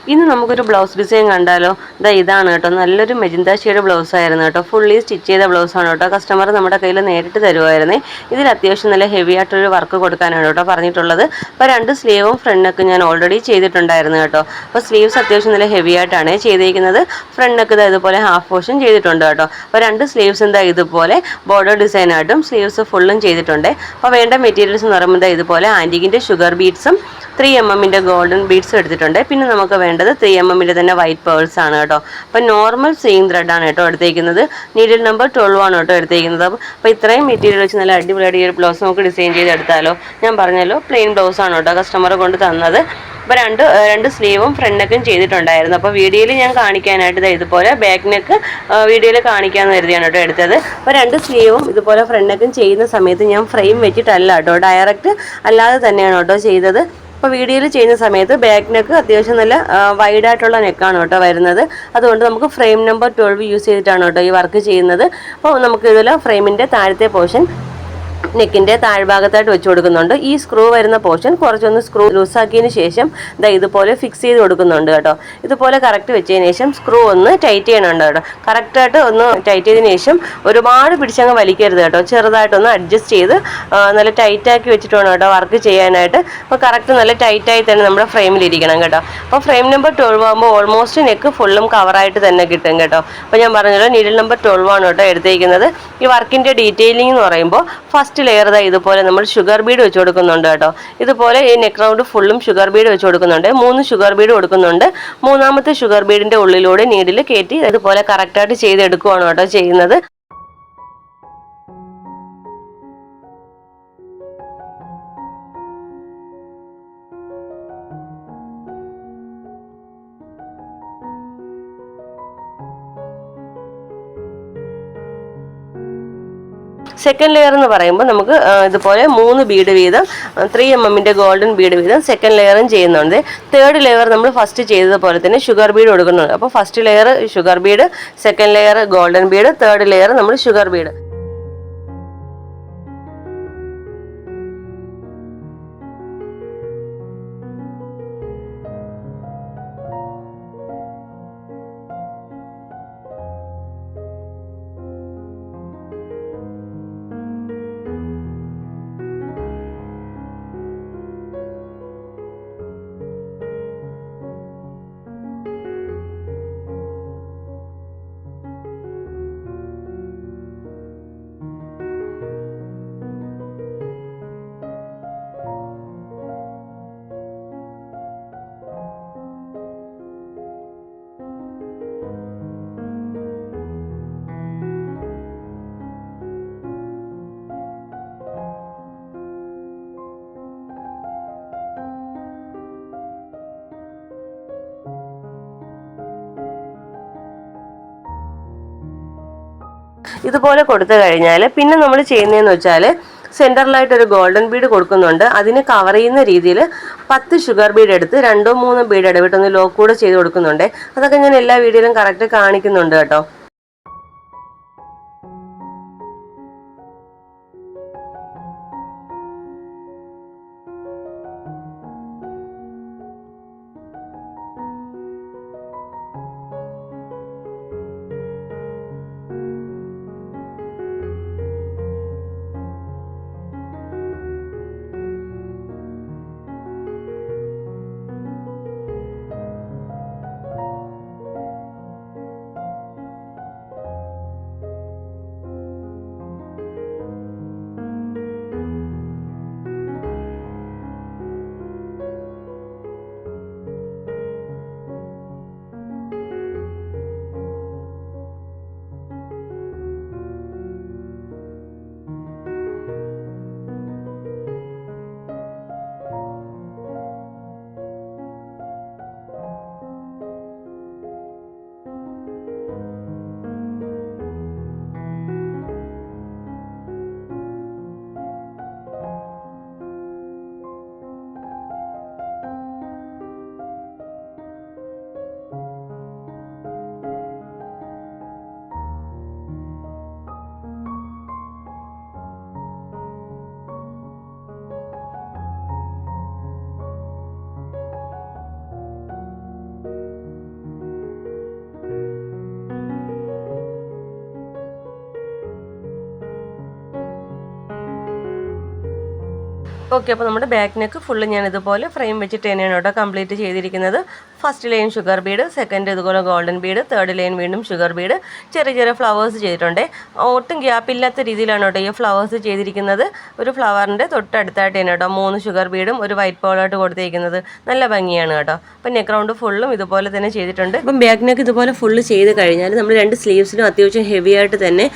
ഇന്ന് നമുക്കൊരു blouse design കണ്ടാലോ? ഇതാണ് കേട്ടോ, നല്ലൊരു മെജന്ത ഷെയ്ഡ് ബ്ലൗസ് ആയിരുന്നു കേട്ടോ. ഫുള്ളി സ്റ്റിച്ച് ചെയ്ത ബ്ലൗസ് ആണ് കേട്ടോ. കസ്റ്റമർ നമ്മുടെ കയ്യിൽ നേരിട്ട് തരുമായിരുന്നേ. ഇതിൽ അത്യാവശ്യം നല്ല ഹെവി ആയിട്ടൊരു വർക്ക് കൊടുക്കാനാണ് കേട്ടോ പറഞ്ഞിട്ടുള്ളത്. അപ്പോൾ 2 സ്ലീവും ഫ്രണ്ട് നെക്ക് ഞാൻ ഓൾറെഡി ചെയ്തിട്ടുണ്ടായിരുന്നു കേട്ടോ. അപ്പോൾ സ്ലീവ്സ് അത്യാവശ്യം നല്ല ഹെവി ആയിട്ടാണ് ചെയ്തിരിക്കുന്നത്. ഫ്രണ്ട് നെക്ക് ഇതുപോലെ ഹാഫ് പോർഷൻ ചെയ്തിട്ടുണ്ട് കേട്ടോ. അപ്പോൾ 2 സ്ലീവ്സ് ഇതുപോലെ ബോർഡർ ഡിസൈൻ ആയിട്ടും സ്ലീവ്സ് ഫുള്ളും ചെയ്തിട്ടുണ്ട്. അപ്പോൾ വേണ്ട മെറ്റീരിയൽസ് എന്ന് പറയുമ്പോൾ ഇതുപോലെ ആൻറ്റിക്കിൻ്റെ ഷുഗർ ബീഡ്സും 3mm ഗോൾഡൻ ബീഡ്സ് എടുത്തിട്ടുണ്ട്. പിന്നെ നമുക്ക് വേണ്ടത് 3mm തന്നെ വൈറ്റ് പേൾസ് ആണ് കേട്ടോ. അപ്പോൾ നോർമൽ സെയിം ത്രെഡ് ആണ് കേട്ടോ എടുത്തേക്കുന്നത്. നീഡിൽ നമ്പർ 12 ആണ് കേട്ടോ എടുത്തേക്കുന്നത്. അപ്പോൾ ഇത്രയും മെറ്റീരിയൽ വെച്ച് നല്ല അടിപൊളിയായിട്ട് ഈ ഒരു ബ്ലൗസ് നമുക്ക് ഡിസൈൻ ചെയ്തെടുത്താലോ? ഞാൻ പറഞ്ഞല്ലോ, പ്ലെയിൻ ബ്ലൗസ് ആണ് കേട്ടോ കസ്റ്റമർ കൊണ്ട് തന്നത്. അപ്പോൾ രണ്ട് സ്ലീവും ഫ്രണ്ട് നെക്കും ചെയ്തിട്ടുണ്ടായിരുന്നു. അപ്പോൾ വീഡിയോയിൽ ഞാൻ കാണിക്കാനായിട്ട് ഇതുപോലെ ബാക്ക് നെക്ക് വീഡിയോയിൽ കാണിക്കാമെന്ന് കരുതിയാണ് കേട്ടോ എടുത്തത്. അപ്പോൾ 2 സ്ലീവും ഇതുപോലെ ഫ്രണ്ട് നെക്കും ചെയ്യുന്ന സമയത്ത് ഞാൻ ഫ്രെയിം വെച്ചിട്ടല്ല കേട്ടോ, ഡയറക്റ്റ് അല്ലാതെ തന്നെയാണ് കേട്ടോ ചെയ്തത്. അപ്പോൾ വീഡിയോയിൽ ചെയ്യുന്ന സമയത്ത് ബാക്ക് നെക്ക് അത്യാവശ്യം നല്ല വൈഡായിട്ടുള്ള നെക്കാണ് കേട്ടോ വരുന്നത്. അതുകൊണ്ട് നമുക്ക് ഫ്രെയിം നമ്പർ 12 യൂസ് ചെയ്തിട്ടാണ് കേട്ടോ ഈ വർക്ക് ചെയ്യുന്നത്. അപ്പോൾ നമുക്ക് ഇതിൽ ഫ്രെയിമിൻ്റെ താഴത്തെ പോർഷൻ നെക്കിൻ്റെ താഴ്ഭാഗത്തായിട്ട് വെച്ച് കൊടുക്കുന്നുണ്ട്. ഈ സ്ക്രൂ വരുന്ന പോർഷൻ കുറച്ചൊന്ന് സ്ക്രൂ ലൂസാക്കിയതിന് ശേഷം ഇതുപോലെ ഫിക്സ് ചെയ്ത് കൊടുക്കുന്നുണ്ട് കേട്ടോ. ഇതുപോലെ കറക്റ്റ് വെച്ചതിന് ശേഷം സ്ക്രൂ ഒന്ന് ടൈറ്റ് ചെയ്യണുണ്ട് കേട്ടോ. കറക്റ്റായിട്ട് ഒന്ന് ടൈറ്റ് ചെയ്തതിന് ശേഷം ഒരുപാട് പിടിച്ചങ്ങ് വലിക്കരുത് കേട്ടോ. ചെറുതായിട്ടൊന്ന് അഡ്ജസ്റ്റ് ചെയ്ത് നല്ല ടൈറ്റാക്കി വെച്ചിട്ട് വേണം കേട്ടോ വർക്ക് ചെയ്യാനായിട്ട്. അപ്പോൾ കറക്റ്റ് നല്ല ടൈറ്റായി തന്നെ നമ്മുടെ ഫ്രെയിമിലിരിക്കണം കേട്ടോ. അപ്പോൾ ഫ്രെയിം നമ്പർ 12 ആകുമ്പോൾ ഓൾമോസ്റ്റ് നെക്ക് ഫുള്ളും കവറായിട്ട് തന്നെ കിട്ടും കേട്ടോ. അപ്പോൾ ഞാൻ പറഞ്ഞല്ലോ, നീഡിൽ നമ്പർ 12 ആണ് കേട്ടോ എടുത്തേക്കുന്നത്. ഈ വർക്കിൻ്റെ ഡീറ്റെയിലിംഗ് എന്ന് പറയുമ്പോൾ ഫസ്റ്റ് ലെയർ ഇതുപോലെ നമ്മൾ ഷുഗർ ബീഡ് വെച്ച് കൊടുക്കുന്നുണ്ട് കേട്ടോ. ഇതുപോലെ ഈ നെക്ക് റൗണ്ട് ഫുള്ളും ഷുഗർ ബീഡ് വെച്ച് കൊടുക്കുന്നുണ്ട്. 3 ഷുഗർ ബീഡ് കൊടുക്കുന്നുണ്ട്. മൂന്നാമത്തെ ഷുഗർ ബീഡിന്റെ ഉള്ളിലൂടെ നീഡിൽ കയറ്റി ഇതുപോലെ കറക്റ്റായിട്ട് ചെയ്തെടുക്കുവാണ് കേട്ടോ ചെയ്യുന്നത്. സെക്കൻഡ് ലെയർ എന്ന് പറയുമ്പോൾ നമുക്ക് ഇതുപോലെ 3 ബീഡ് വീതം 3mm ഗോൾഡൻ ബീഡ് വീതം സെക്കൻഡ് ലെയറും ചെയ്യുന്നുണ്ട്. തേർഡ് ലെയർ നമ്മൾ ഫസ്റ്റ് ചെയ്തതുപോലെ തന്നെ ഷുഗർ ബീഡ് കൊടുക്കുന്നുണ്ട്. അപ്പോൾ first layer sugar Bede, second layer golden Bede, third layer നമ്മൾ ഷുഗർ ബീഡ്. ഇതുപോലെ കൊടുത്തു കഴിഞ്ഞാൽ പിന്നെ നമ്മൾ ചെയ്യുന്നതെന്ന് വെച്ചാൽ സെൻറ്ററിലായിട്ട് ഒരു ഗോൾഡൻ ബീഡ് കൊടുക്കുന്നുണ്ട്. അതിന് കവർ ചെയ്യുന്ന രീതിയിൽ 10 ഷുഗർ ബീഡ് എടുത്ത് 2-3 ബീഡ് ഇടവിട്ടൊന്ന് ലോക്ക് കൂടെ ചെയ്ത് കൊടുക്കുന്നുണ്ട്. അതൊക്കെ ഞാൻ എല്ലാ വീഡിയോയിലും കറക്റ്റ് കാണിക്കുന്നുണ്ട് കേട്ടോ. ഓക്കെ, അപ്പോൾ നമ്മുടെ ബാക്ക് നെക്ക് ഫുള്ള് ഞാൻ ഇതുപോലെ ഫ്രെയിം വെച്ചിട്ട് തന്നെയാണ് കേട്ടോ കംപ്ലീറ്റ് ചെയ്തിരിക്കുന്നത്. First line sugar Bede, second ഇതുപോലെ ഗോൾഡൻ ബീഡ്, തേർഡ് ലൈൻ വീണ്ടും ഷുഗർ ബീഡ്, ചെറിയ ചെറിയ ഫ്ലവേഴ്സ് ചെയ്തിട്ടുണ്ട്. ഒട്ടും ഗ്യാപ്പില്ലാത്ത രീതിയിലാണ് കേട്ടോ ഈ ഫ്ലവേഴ്സ് ചെയ്തിരിക്കുന്നത്. ഒരു ഫ്ലവറിൻ്റെ തൊട്ടടുത്തായിട്ട് തന്നെ കേട്ടോ 3 ഷുഗർ ബീഡും ഒരു വൈറ്റ് പേളായിട്ട് കൊടുത്തിരിക്കുന്നത്. നല്ല ഭംഗിയാണ് കേട്ടോ. അപ്പം നെക്ക് റൗണ്ട് ഫുള്ളും ഇതുപോലെ തന്നെ ചെയ്തിട്ടുണ്ട്. അപ്പം ബാക്ക് നെക്ക് ഇതുപോലെ ഫുള്ള് ചെയ്ത് കഴിഞ്ഞാൽ നമ്മൾ 2 സ്ലീവ്സിലും അത്യാവശ്യം ഹെവി ആയിട്ട് തന്നെ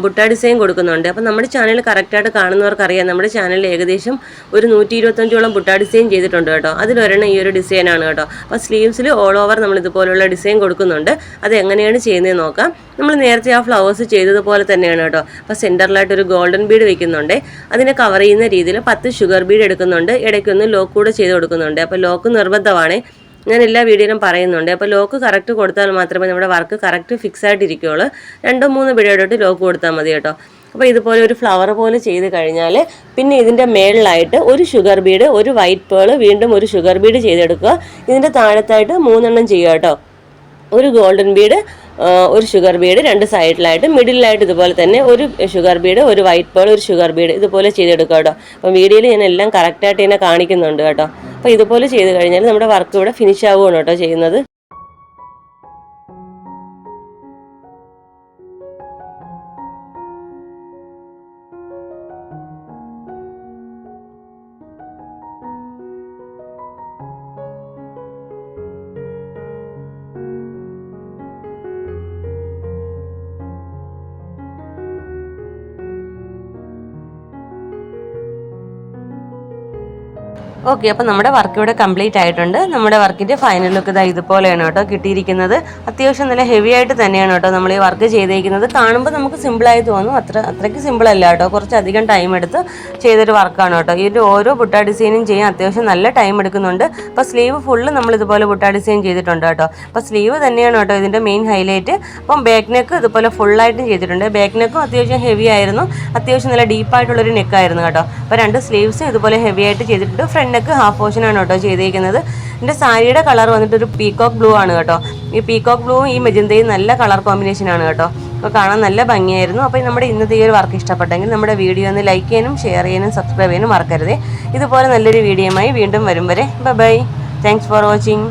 ബുട്ട ഡിസൈൻ കൊടുക്കുന്നുണ്ട്. അപ്പം നമ്മുടെ ചാനൽ കറക്റ്റായിട്ട് കാണുന്നവർക്കറിയാം, നമ്മുടെ ചാനലിൽ ഏകദേശം ഒരു 125ഓളം ബുട്ട ഡിസൈൻ ചെയ്തിട്ടുണ്ട് കേട്ടോ. അതിലൊരെണ്ണം ഈ ഒരു ഡിസൈനാണ് കേട്ടോ. അപ്പോൾ സ്ലീവ്സിൽ ഓൾ ഓവർ നമ്മൾ ഇതുപോലുള്ള ഡിസൈൻ കൊടുക്കുന്നുണ്ട്. അത് എങ്ങനെയാണ് ചെയ്യുന്നതെന്ന് നോക്കാം. നമ്മൾ നേരത്തെ ആ ഫ്ലവേഴ്സ് ചെയ്തതുപോലെ തന്നെയാണ് കേട്ടോ. അപ്പോൾ സെൻറ്ററിലായിട്ട് ഒരു ഗോൾഡൻ ബീഡ് വെക്കുന്നുണ്ട്. അതിനെ കവർ ചെയ്യുന്ന രീതിയിൽ 10 ഷുഗർ ബീഡ് എടുക്കുന്നുണ്ട്. ഇടയ്ക്കൊന്ന് ലോക്ക് കൂടെ ചെയ്ത് കൊടുക്കുന്നുണ്ട്. അപ്പോൾ ലോക്ക് നിർബന്ധമാണ്, ഞാൻ എല്ലാ വീഡിയോയിലും പറയുന്നുണ്ട്. അപ്പോൾ ലോക്ക് കറക്റ്റ് കൊടുത്താൽ മാത്രമേ നമ്മുടെ വർക്ക് കറക്റ്റ് ഫിക്സ് ആയിട്ടിരിക്കുകയുള്ളൂ. 2-3 ബീഡോട്ട് ലോക്ക് കൊടുത്താൽ മതി കേട്ടോ. അപ്പോൾ ഇതുപോലെ ഒരു ഫ്ലവർ പോലെ ചെയ്ത് കഴിഞ്ഞാൽ പിന്നെ ഇതിൻ്റെ മേളിലായിട്ട് ഒരു ഷുഗർ ബീഡ്, ഒരു വൈറ്റ് പേൾ, വീണ്ടും ഒരു ഷുഗർ ബീഡ് ചെയ്തെടുക്കുക. ഇതിൻ്റെ താഴത്തായിട്ട് 3 എണ്ണം ചെയ്യുക കേട്ടോ. ഒരു ഗോൾഡൻ ബീഡ്, ഒരു ഷുഗർ ബീഡ് 2 സൈഡിലായിട്ട്, മിഡിലായിട്ട് ഇതുപോലെ തന്നെ ഒരു ഷുഗർ ബീഡ്, ഒരു വൈറ്റ് പേൾ, ഒരു ഷുഗർ ബീഡ് ഇതുപോലെ ചെയ്തെടുക്കുക കേട്ടോ. അപ്പം വീഡിയോയിൽ ഞാൻ എല്ലാം കറക്റ്റായിട്ട് തന്നെ കാണിക്കുന്നുണ്ട് കേട്ടോ. അപ്പോൾ ഇതുപോലെ ചെയ്ത് കഴിഞ്ഞാൽ നമ്മുടെ വർക്ക് ഇവിടെ ഫിനിഷ് ആവുകയാണ് കേട്ടോ ചെയ്യുന്നത്. ഓക്കെ, അപ്പോൾ നമ്മുടെ വർക്ക് ഇവിടെ കംപ്ലീറ്റ് ആയിട്ടുണ്ട്. നമ്മുടെ വർക്കിൻ്റെ ഫൈനൽ ലുക്ക് ഇതാ ഇതുപോലെയാണ് കേട്ടോ കിട്ടിയിരിക്കുന്നത്. അത്യാവശ്യം നല്ല ഹെവി ആയിട്ട് തന്നെയാണ് കേട്ടോ നമ്മൾ ഈ വർക്ക് ചെയ്തിരിക്കുന്നത്. കാണുമ്പോൾ നമുക്ക് സിമ്പിളായി തോന്നും, അത്രയ്ക്ക് സിമ്പിളല്ല കേട്ടോ. കുറച്ചധികം ടൈം എടുത്ത് ചെയ്തൊരു വർക്കാണ് കേട്ടോ. ഈ ഒരു ഓരോ ബുട്ട ഡിസൈനും ചെയ്യാൻ അത്യാവശ്യം നല്ല ടൈം എടുക്കുന്നുണ്ട്. അപ്പോൾ സ്ലീവ് ഫുള്ള് നമ്മൾ ഇതുപോലെ ബുട്ട ഡിസൈൻ ചെയ്തിട്ടുണ്ട് കേട്ടോ. അപ്പോൾ സ്ലീവ് തന്നെയാണ് കേട്ടോ ഇതിൻ്റെ മെയിൻ ഹൈലൈറ്റ്. അപ്പം ബാക്ക് നെക്ക് ഇതുപോലെ ഫുള്ളായിട്ടും ചെയ്തിട്ടുണ്ട്. ബാക്ക് നെക്കും അത്യാവശ്യം ഹെവി ആയിരുന്നു, അത്യാവശ്യം നല്ല ഡീപ്പായിട്ടുള്ളൊരു നെക്കായിരുന്നു കേട്ടോ. അപ്പോൾ 2 സ്ലീവ്സും ഇതുപോലെ ഹെവി ആയിട്ട് ചെയ്തിട്ടുണ്ട്. ഫ്രണ്ട് നെക്ക് ഹാഫ് പോർഷനാണ് കേട്ടോ ചെയ്തിരിക്കുന്നത്. എൻ്റെ സാരിയുടെ കളർ വന്നിട്ട് ഒരു പീകോക്ക് ബ്ലൂ ആണ് കേട്ടോ. ഈ പീകോക്ക് ബ്ലൂവും ഈ മെജന്തയും നല്ല കളർ കോമ്പിനേഷൻ ആണ് കേട്ടോ. അപ്പോൾ കാണാൻ നല്ല ഭംഗിയായിരുന്നു. അപ്പോൾ നമ്മുടെ ഇന്നത്തെ ഈ ഒരു വർക്ക് ഇഷ്ടപ്പെട്ടെങ്കിൽ നമ്മുടെ വീഡിയോ ഒന്ന് ലൈക്ക് ചെയ്യാനും ഷെയർ ചെയ്യാനും സബ്സ്ക്രൈബ് ചെയ്യാനും മറക്കരുത്. ഇതുപോലെ നല്ലൊരു വീഡിയോയുമായി വീണ്ടും വരും വരെ ബൈ. Thanks for watching.